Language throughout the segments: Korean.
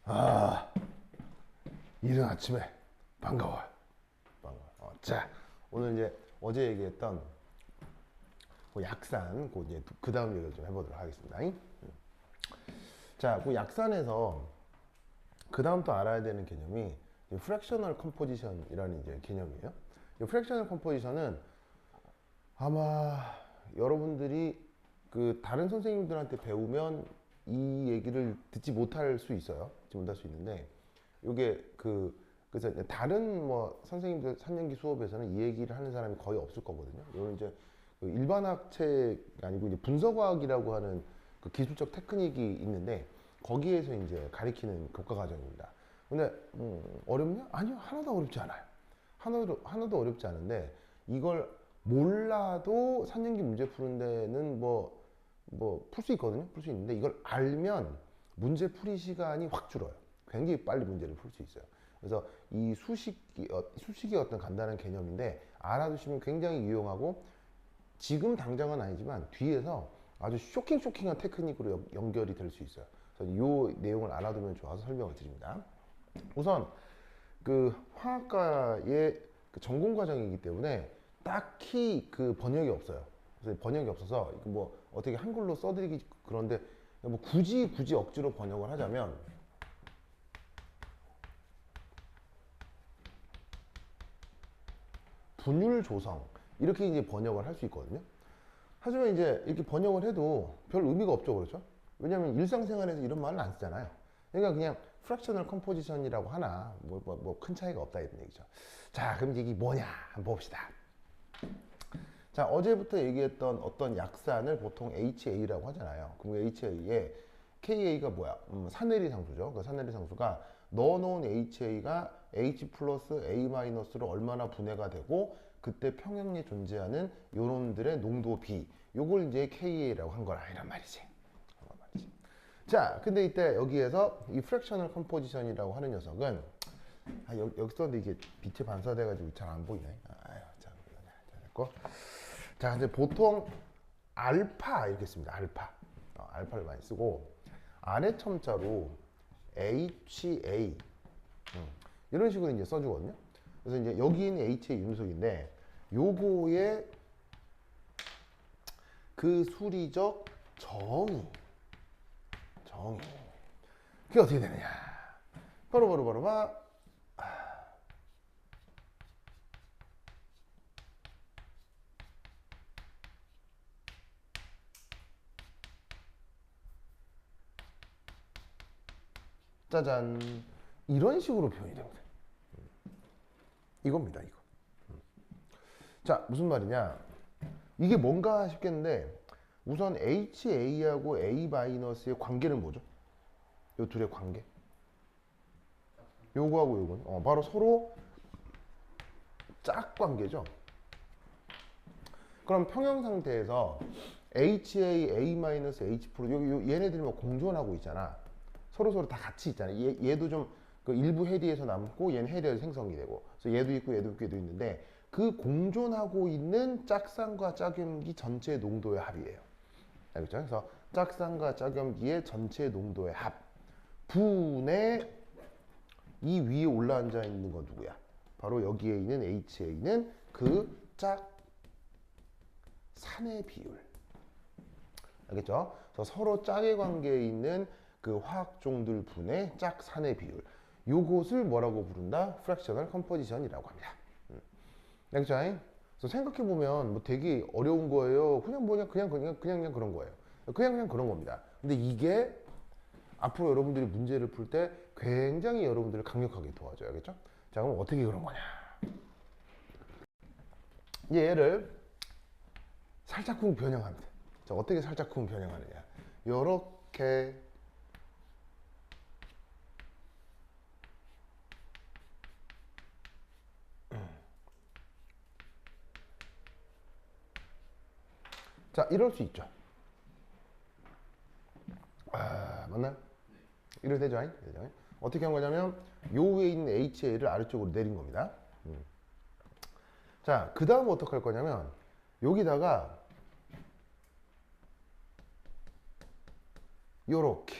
아, 이른 아침에 반가워. 자, 오늘 이제 어제 얘기했던 그 약산, 그 이제 그 다음 얘기를 좀 해보도록 하겠습니다. 자, 그 약산에서 그 다음 또 알아야 되는 개념이 프랙셔널 컴포지션이라는 이제 개념이에요. 이 프랙셔널 컴포지션은 아마 여러분들이 그 다른 선생님들한테 배우면 이 얘기를 듣지 못할 수 있어요. 듣지 못할 수 있는데 이게 그래서 다른 뭐 선생님들 3년기 수업에서는 이 얘기를 하는 사람이 거의 없을 거거든요. 이거는 이제 그 일반학책이 아니고 이제 분석과학이라고 하는 그 기술적 테크닉이 있는데 거기에서 이제 가리키는 교과 과정입니다. 근데 어렵냐? 아니요, 하나도 어렵지 않아요. 하나도 어렵지 않은데 이걸 몰라도 3년기 문제 푸는 데는 뭐 풀 수 있거든요. 풀 수 있는데 이걸 알면 문제 풀이 시간이 확 줄어요. 굉장히 빨리 문제를 풀 수 있어요. 그래서 이 수식이 어떤 간단한 개념인데 알아두시면 굉장히 유용하고 지금 당장은 아니지만 뒤에서 아주 쇼킹한 테크닉으로 연결이 될 수 있어요. 그래서 이 내용을 알아두면 좋아서 설명을 드립니다. 우선 그 화학과의 그 전공 과정이기 때문에 딱히 그 번역이 없어요. 그래서 번역이 없어서 뭐 어떻게 한글로 써드리기 그런데 뭐 굳이 억지로 번역을 하자면 분율 조성 이렇게 이제 번역을 할 수 있거든요. 하지만 이제 이렇게 번역을 해도 별 의미가 없죠, 그렇죠? 왜냐하면 일상생활에서 이런 말은 안 쓰잖아요. 그러니까 그냥 프랙셔널 컴포지션이라고 하나 뭐 큰 차이가 없다 이런 얘기죠. 자, 그럼 이게 뭐냐 한번 봅시다. 자, 어제부터 얘기했던 어떤 약산을 보통 HA라고 하잖아요. 그럼 HA에 KA가 뭐야? 산내리 상수죠. 그 산내리 상수가 넣어놓은 HA가 H 플러스 A 마이너스로 얼마나 분해가 되고 그때 평형에 존재하는 요놈들의 농도 B 요걸 이제 KA라고 한 거라 이런 말이지. 자, 근데 이때 여기에서 이 프랙셔널 컴포지션이라고 하는 녀석은 여기 썼는데 이게 빛에 반사돼가지고 잘 안 보이네. 아유, 자, 됐고. 자, 이제 보통 알파 이렇게 씁니다. 알파. 알파를 많이 쓰고 아래 첨자로 HA 이런 식으로 이제 써주거든요. 그래서 이제 여기 있는 HA 윤속인데 요거의 그 수리적 정의 그게 어떻게 되느냐? 바로 봐. 짜잔 이런 식으로 표현이 됩니다. 이겁니다, 이거. 자, 무슨 말이냐? 이게 뭔가 싶겠는데 우선 HA하고 A-의 관계는 뭐죠? 이 둘의 관계. 요거하고 요건 바로 서로 짝관계죠. 그럼 평형 상태에서 HA, A-H 프로 얘네들이 뭐 공존하고 있잖아. 서로 다 같이 있잖아. 얘도 좀 그 일부 해리에서 남고 얘는 해리에서 생성이 되고 그래서 얘도 있고 얘도 있는데 그 공존하고 있는 짝산과 짝염기 전체 농도의 합이에요. 알겠죠? 그래서 짝산과 짝염기의 전체 농도의 합 분의 이 위에 올라앉아 있는 건 누구야? 바로 여기에 있는 HA는 그 짝산의 비율. 알겠죠? 그래서 서로 짝의 관계에 있는 그 화학종들 분의 짝산의 비율. 요것을 뭐라고 부른다? 프랙셔널 컴포지션이라고 합니다. 알겠죠? 그래서 생각해보면 뭐 되게 어려운 거예요. 그냥 그냥 그런 거예요. 그냥 그런 겁니다. 근데 이게 앞으로 여러분들이 문제를 풀 때 굉장히 여러분들을 강력하게 도와줘요. 알겠죠? 자, 그럼 어떻게 그런 거냐? 이제 얘를 살짝쿵 변형합니다. 자, 어떻게 살짝쿵 변형하느냐? 요렇게 자, 이럴 수 있죠. 맞나요? 이렇게 되죠? 어떻게 한 거냐면 요 위에 있는 HA를 아래쪽으로 내린 겁니다. 자, 그 다음 어떻게 할 거냐면 여기다가 요렇게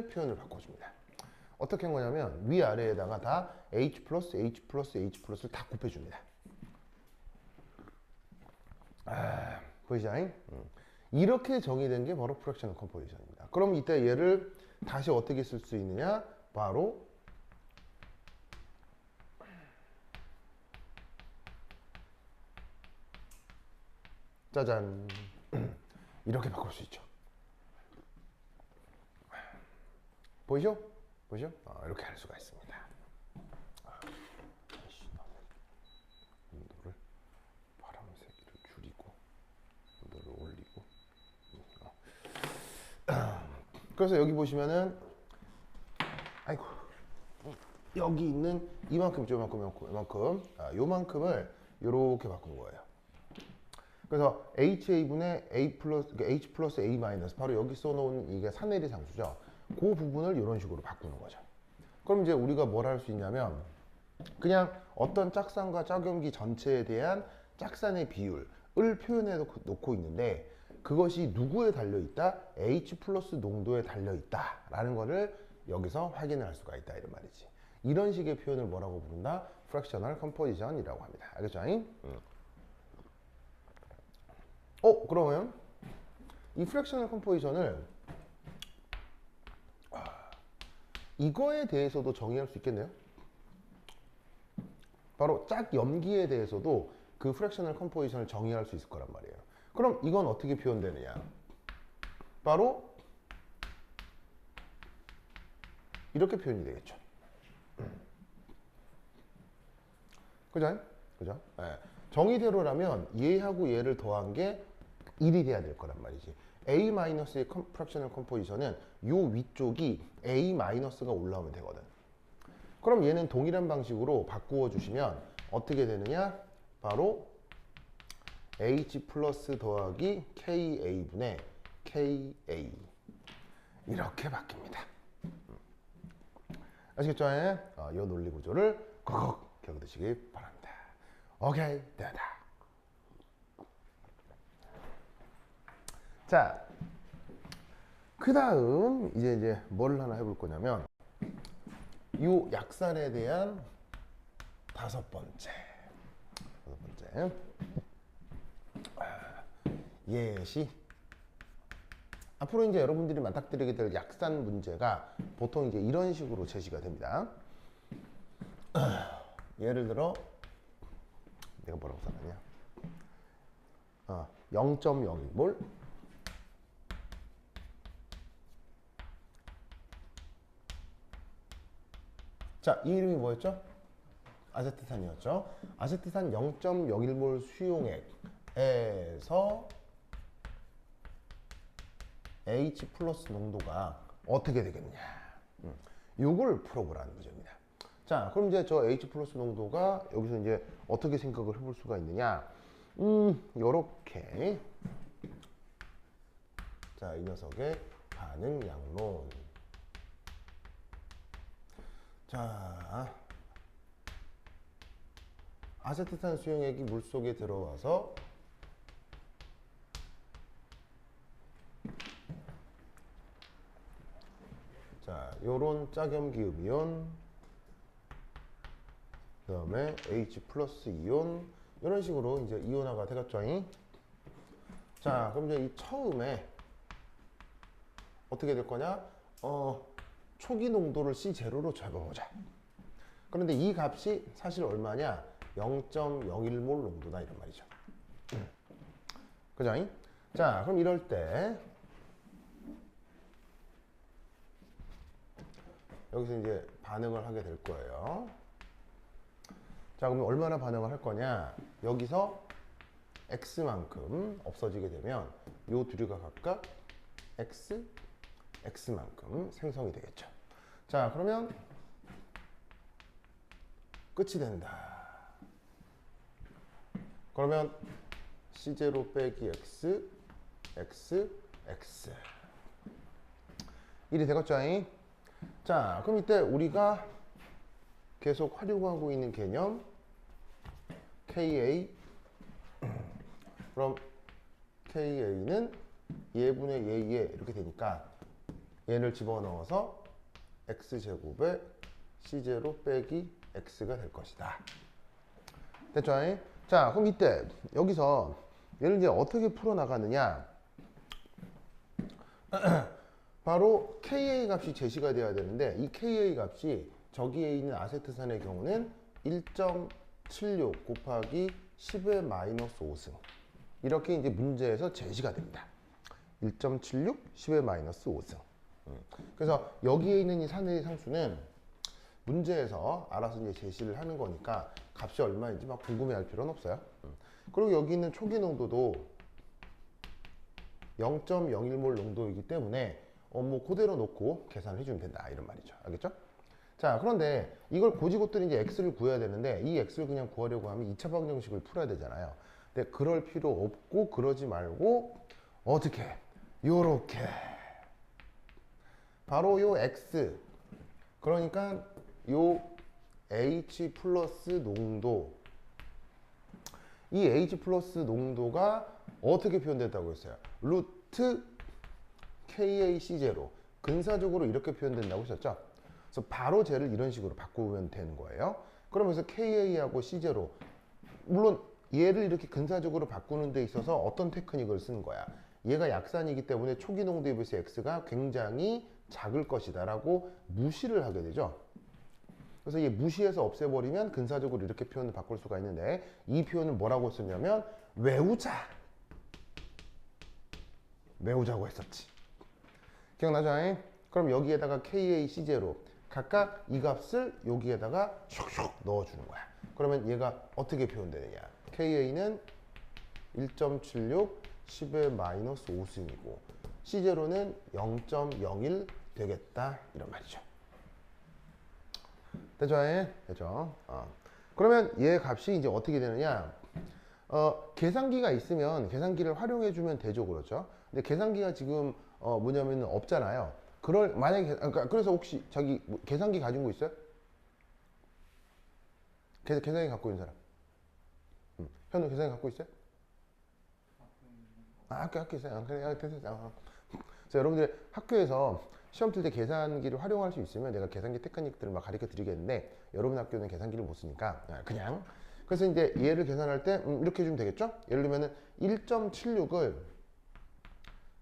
표현을 바꿔줍니다. 어떻게 한 거냐면 위아래에다가 다 H 플러스 H 플러스 H 플러스를 다 곱해줍니다. 보이죠? 이렇게 정의된 게 바로 프랙셔널 컴포지션입니다. 그럼 이때 얘를 다시 어떻게 쓸 수 있느냐? 바로 짜잔 이렇게 바꿀 수 있죠. 보이죠? 보이죠? 이렇게 할 수가 있습니다. 온도를 파란색으로 줄이고 온도를 올리고. 그래서 여기 보시면은 아이고 여기 있는 이만큼 요만큼을 요렇게 바꾼 거예요. 그래서 HA분의 H 플러스 A 마이너스 바로 여기 써놓은 이게 산내리 상수죠. 그 부분을 이런 식으로 바꾸는 거죠. 그럼 이제 우리가 뭘 할 수 있냐면 그냥 어떤 짝산과 짝염기 전체에 대한 짝산의 비율을 표현해 놓고 있는데 그것이 누구에 달려있다? H 플러스 농도에 달려있다 라는 거를 여기서 확인을 할 수가 있다 이런 말이지. 이런 식의 표현을 뭐라고 부른다? 프랙셔널 컴포지션이라고 합니다. 알겠죠? 그러면 이 프랙셔널 컴포지션을 이거에 대해서도 정의할 수 있겠네요. 바로 짝염기에 대해서도 그 프랙셔널 컴포지션을 정의할 수 있을 거란 말이에요. 그럼 이건 어떻게 표현되느냐? 바로 이렇게 표현이 되겠죠. 그죠? 그죠? 네. 정의대로라면 얘하고 얘를 더한 게 1이 돼야 될 거란 말이지. A-의 프랙셔널 컴포지션은 요 위쪽이 A-가 올라오면 되거든. 그럼 얘는 동일한 방식으로 바꾸어 주시면 어떻게 되느냐? 바로 H 플러스 더하기 KA분의 KA 이렇게 바뀝니다. 아시겠죠? 이 논리 구조를 콕콕 기억드시기 바랍니다. 오케이, 됐다. 자, 그 다음 이제 뭘 하나 해볼 거냐면 이 약산에 대한 다섯 번째 예시. 앞으로 이제 여러분들이 맞닥뜨리게 될 약산 문제가 보통 이제 이런 식으로 제시가 됩니다. 예를 들어 내가 뭐라고 써놨냐? 0.01몰 자, 이 이름이 뭐였죠? 아세트산이었죠. 아세트산 0.01몰 수용액에서 H 플러스 농도가 어떻게 되겠냐. 요걸 풀어보라는 문제입니다. 자, 그럼 이제 저 H 플러스 농도가 여기서 이제 어떻게 생각을 해볼 수가 있느냐. 요렇게. 자, 이 녀석의 반응 양론. 자, 아세트산 수용액이 물속에 들어와서 자, 요런 짝염기 음이온 그 다음에 H 플러스 이온 이런 식으로 이제 이온화가 되겠죠. 자, 그럼 이제 이 처음에 어떻게 될 거냐? 초기 농도를 C0로 잡아보자. 그런데 이 값이 사실 얼마냐? 0.01몰 농도다 이런 말이죠. 그죠? 자, 그럼 이럴 때 여기서 이제 반응을 하게 될 거예요. 자, 그럼 얼마나 반응을 할 거냐? 여기서 X만큼 없어지게 되면 요 둘이가 각각 X만큼 생성이 되겠죠. 자, 그러면 끝이 된다. 그러면 C0 빼기 X, X, X. 일이 되겠죠? 자, 그럼 이때 우리가 계속 활용하고 있는 개념 KA 그럼 KA는 예분의 예에 이렇게 되니까 얘를 집어넣어서 x제곱에 C0 빼기 x가 될 것이다. 됐죠? 자, 그럼 이때 여기서 얘를 이제 어떻게 풀어나가느냐? 바로 KA 값이 제시가 돼야 되는데 이 KA 값이 저기에 있는 아세트산의 경우는 1.76 곱하기 10의 마이너스 5승 이렇게 이제 문제에서 제시가 됩니다. 1.76 10의 마이너스 5승. 그래서 여기에 있는 이 산의 상수는 문제에서 알아서 이제 제시를 하는 거니까 값이 얼마인지 막 궁금해할 필요는 없어요. 그리고 여기 있는 초기 농도도 0.01몰 농도이기 때문에 뭐 그대로 놓고 계산을 해주면 된다 이런 말이죠. 알겠죠? 자, 그런데 이걸 고지고대로 이제 x를 구해야 되는데 이 x를 그냥 구하려고 하면 2차 방정식을 풀어야 되잖아요. 근데 그럴 필요 없고 그러지 말고 어떻게? 요렇게 바로 요 x 그러니까 요 H 플러스 농도 이 H 플러스 농도가 어떻게 표현된다고 했어요? 루트 KAC0 근사적으로 이렇게 표현된다고 했었죠? 그래서 바로 쟤를 이런 식으로 바꾸면 되는 거예요. 그러면서 KA하고 C0 물론 얘를 이렇게 근사적으로 바꾸는 데 있어서 어떤 테크닉을 쓰는 거야? 얘가 약산이기 때문에 초기 농도에 비해서 X가 굉장히 작을 것이다 라고 무시를 하게 되죠. 그래서 이 무시해서 없애버리면 근사적으로 이렇게 표현을 바꿀 수가 있는데 이 표현을 뭐라고 쓰냐면 외우자고 했었지. 기억나죠? 그럼 여기에다가 KAC0 각각 이 값을 여기에다가 슉슉 넣어주는 거야. 그러면 얘가 어떻게 표현되느냐? KA는 1.76 10의 마이너스 5승이고 C0는 0.01 되겠다 이런 말이죠. 됐죠? 됐죠? 그러면 얘 값이 이제 어떻게 되느냐? 계산기가 있으면 계산기를 활용해 주면 되죠, 그렇죠? 근데 계산기가 지금 뭐냐면 없잖아요. 만약에 그래서 혹시 자기 계산기 가진 거 있어요? 계산기 갖고 있는 사람? 현우 계산기 갖고 있어요? 학교 있어요. 그래, 됐어요. 그래서 여러분들 학교에서 시험 칠 때 계산기를 활용할 수 있으면 내가 계산기 테크닉들을 막 가르쳐 드리겠는데 여러분 학교는 계산기를 못 쓰니까 그냥 그래서 이제 얘를 계산할 때 이렇게 해주면 되겠죠? 예를 들면은 1.76을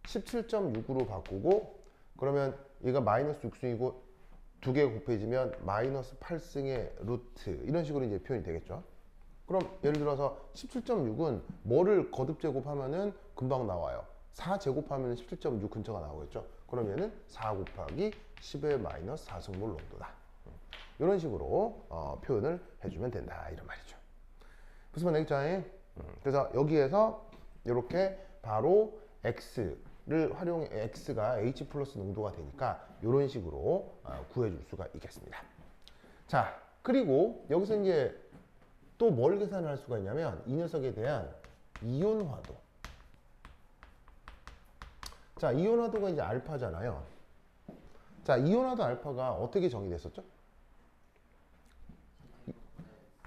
17.6으로 바꾸고 그러면 얘가 마이너스 6승이고 두 개 곱해지면 마이너스 8승의 루트 이런 식으로 이제 표현이 되겠죠? 그럼 예를 들어서 17.6은 뭐를 거듭 제곱하면은 금방 나와요. 4 제곱하면 17.6 근처가 나오겠죠. 그럼 얘는 4 곱하기 10의 마이너스 4승몰 농도다. 이런 식으로 표현을 해주면 된다 이런 말이죠. 무슨 말이겠죠? 그래서 여기에서 이렇게 바로 x를 활용해 x가 h 플러스 농도가 되니까 이런 식으로 구해줄 수가 있겠습니다. 자, 그리고 여기서 이제 또 뭘 계산을 할 수가 있냐면 이 녀석에 대한 이온화도. 자, 이온화도가 이제 알파잖아요. 자, 이온화도 알파가 어떻게 정의됐었죠?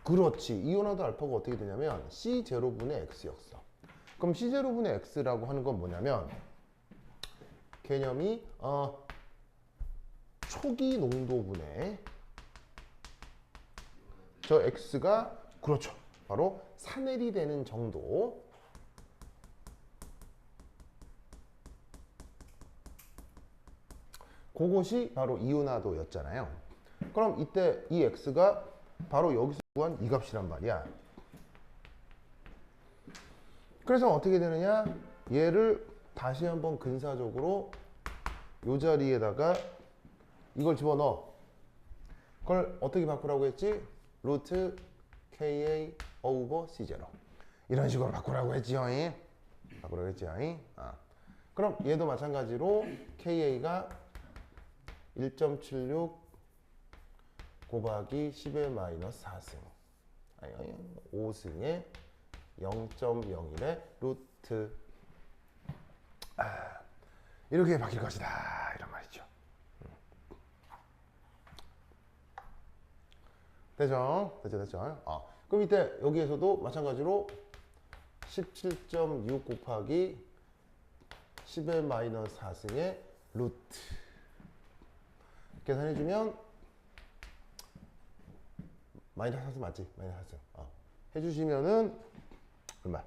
그렇지. 이온화도 알파가 어떻게 되냐면 C0분의 X였어. 그럼 C0분의 X라고 하는 건 뭐냐면 개념이 초기 농도분의 저 X가 그렇죠. 바로 산эл이 되는 정도. 그것이 바로 이온화도였잖아요. 그럼 이때 이 X가 바로 여기서 구한 이 값이란 말이야. 그래서 어떻게 되느냐? 얘를 다시 한번 근사적으로 이 자리에다가 이걸 집어넣어. 그걸 어떻게 바꾸라고 했지? 루트 KA over C0 이런 식으로 바꾸라고 했지요. 바꾸라고 했지요. 그럼 얘도 마찬가지로 KA가 1.76 곱하기 10의 마이너스 4승 5승의 0.01의 루트 이렇게 바뀔 것이다 이런 말이죠. 되죠? 됐죠? 그럼 이때 여기에서도 마찬가지로 17.6 곱하기 10의 마이너스 4승의 루트 계산해주면 마이너스 4승 맞지? 마이너스 4승 해주시면은 얼마?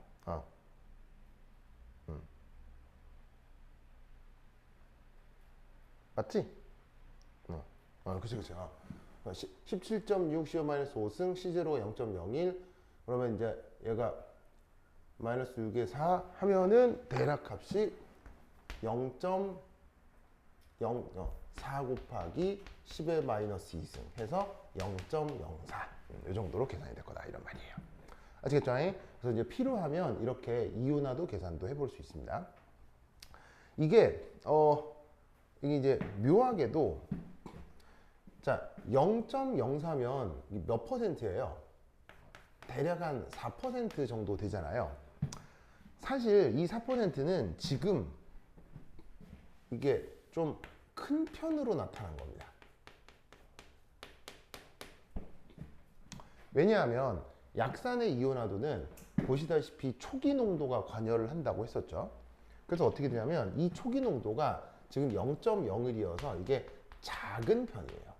맞지? 그치. 17.6 CO 마이너스 5승 C0가 0.01 그러면 이제 얘가 마이너스 6에 4 하면은 대략 값이 0.004 곱하기 10의 마이너스 2승 해서 0.04 이 정도로 계산이 될 거다 이런 말이에요. 아시겠죠? 그래서 이제 필요하면 이렇게 이온화도 계산도 해볼 수 있습니다. 이게 이제 묘하게도 자 0.04면 몇 퍼센트예요? 대략 한 4% 정도 되잖아요. 사실 이 4%는 지금 이게 좀 큰 편으로 나타난 겁니다. 왜냐하면 약산의 이온화도는 보시다시피 초기 농도가 관여를 한다고 했었죠. 그래서 어떻게 되냐면 이 초기 농도가 지금 0.01이어서 이게 작은 편이에요.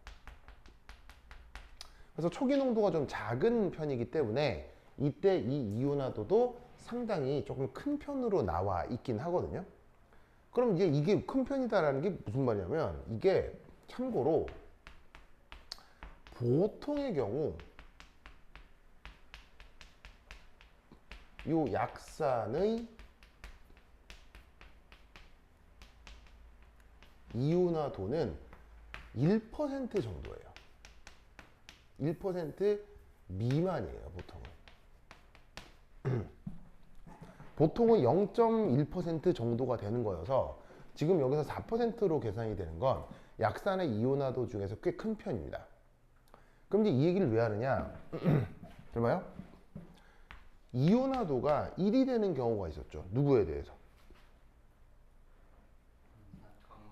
그래서 초기 농도가 좀 작은 편이기 때문에 이때 이 이온화도도 상당히 조금 큰 편으로 나와 있긴 하거든요. 그럼 이게 큰 편이다라는 게 무슨 말이냐면 이게 참고로 보통의 경우 요 약산의 이온화도는 1% 정도예요. 1% 미만이에요, 보통은. 보통은 0.1% 정도가 되는 거여서 지금 여기서 4%로 계산이 되는 건 약산의 이온화도 중에서 꽤 큰 편입니다. 그럼 이제 이 얘기를 왜 하느냐? 들어봐요. 이온화도가 1이 되는 경우가 있었죠. 누구에 대해서?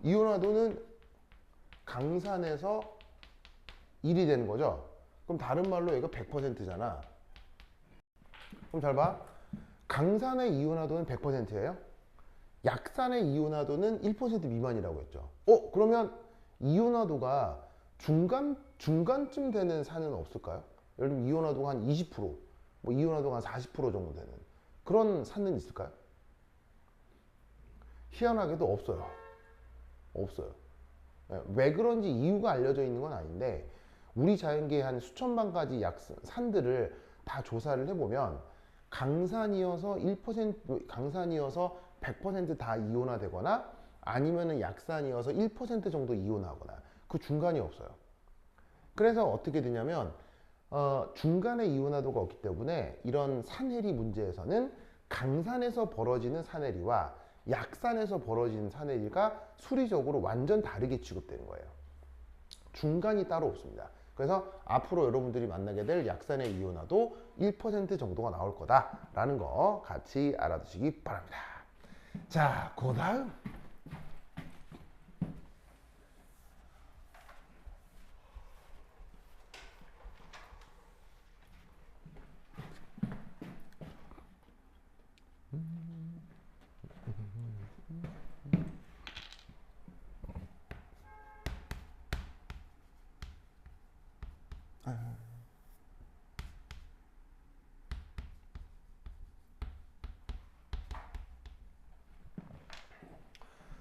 이온화도는 강산에서 1이 되는 거죠. 그럼 다른 말로 얘가 100%잖아. 그럼 잘 봐. 강산의 이온화도는 100%예요. 약산의 이온화도는 1% 미만이라고 했죠. 그러면 이온화도가 중간쯤 되는 산은 없을까요? 예를 들면 이온화도가 한 20%, 뭐 이온화도가 한 40% 정도 되는 그런 산은 있을까요? 희한하게도 없어요. 없어요. 왜 그런지 이유가 알려져 있는 건 아닌데 우리 자연계의 한 수천만 가지 산들을 다 조사를 해보면 강산이어서 100%다 이온화되거나 아니면은 약산이어서 1% 정도 이온화하거나 그 중간이 없어요. 그래서 어떻게 되냐면 중간에 이온화도가 없기 때문에 이런 산해리 문제에서는 강산에서 벌어지는 산해리와 약산에서 벌어지는 산해리가 수리적으로 완전 다르게 취급되는 거예요. 중간이 따로 없습니다. 그래서 앞으로 여러분들이 만나게 될 약산의 이온화도 1% 정도가 나올 거다라는 거 같이 알아두시기 바랍니다. 자, 그 다음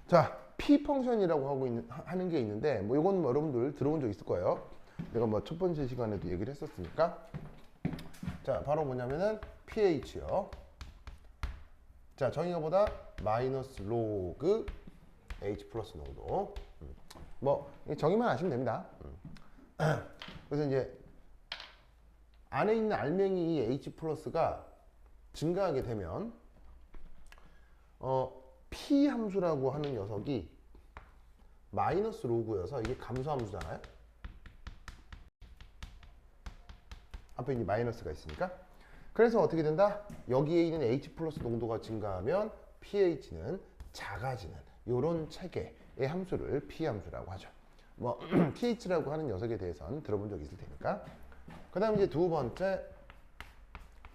자, P 펑션이라고 하는 게 있는데 뭐 이건 여러분들 들어본 적 있을 거예요. 내가 뭐 첫 번째 시간에도 얘기를 했었으니까. 자, 바로 뭐냐면은 pH요. 자, 정의가 보다 마이너스 로그 H 플러스 농도. 뭐 정의만 아시면 됩니다. 그래서 이제 안에 있는 알맹이 H 플러스가 증가하게 되면 P 함수라고 하는 녀석이 마이너스 로그여서 이게 감소 함수잖아요. 앞에 이제 마이너스가 있으니까. 그래서 어떻게 된다? 여기에 있는 H 플러스 농도가 증가하면 pH는 작아지는 이런 체계의 함수를 P 함수라고 하죠. 뭐 pH라고 하는 녀석에 대해서는 들어본 적 있을 테니까. 그 다음에 이제 두 번째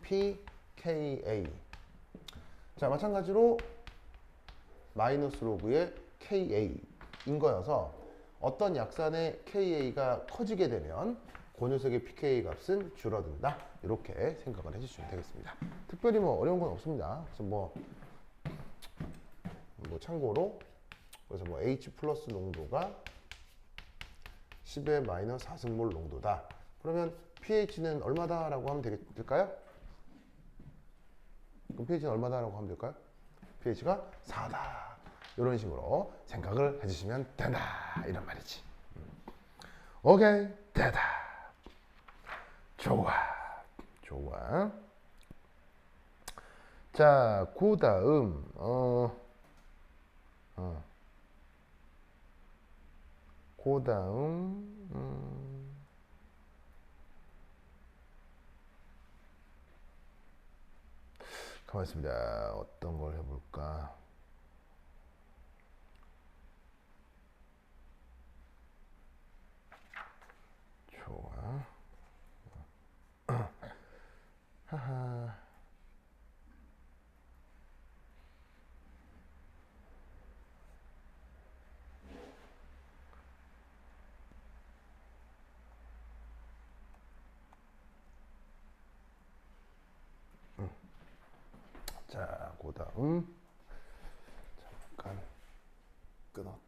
pKa. 자, 마찬가지로 마이너스 로그의 Ka인 거여서 어떤 약산의 Ka가 커지게 되면 그 녀석의 pK 값은 줄어든다. 이렇게 생각을 해주시면 되겠습니다. 특별히 뭐 어려운 건 없습니다. 그래서 뭐 참고로 그래서 뭐 H 플러스 농도가 10의 마이너스 4승몰 농도다. 그러면 pH는 얼마다라고 하면 될까요? 그럼 pH는 얼마다라고 하면 될까요? pH가 4다. 이런 식으로 생각을 해주시면 된다. 이런 말이지. 오케이, 되다. 좋아, 좋아. 자, 그 다음 그 다음 가만 있습니다. 어떤 걸 해볼까? 좋아. 하하. 자, 그 다음 잠깐 끊었다.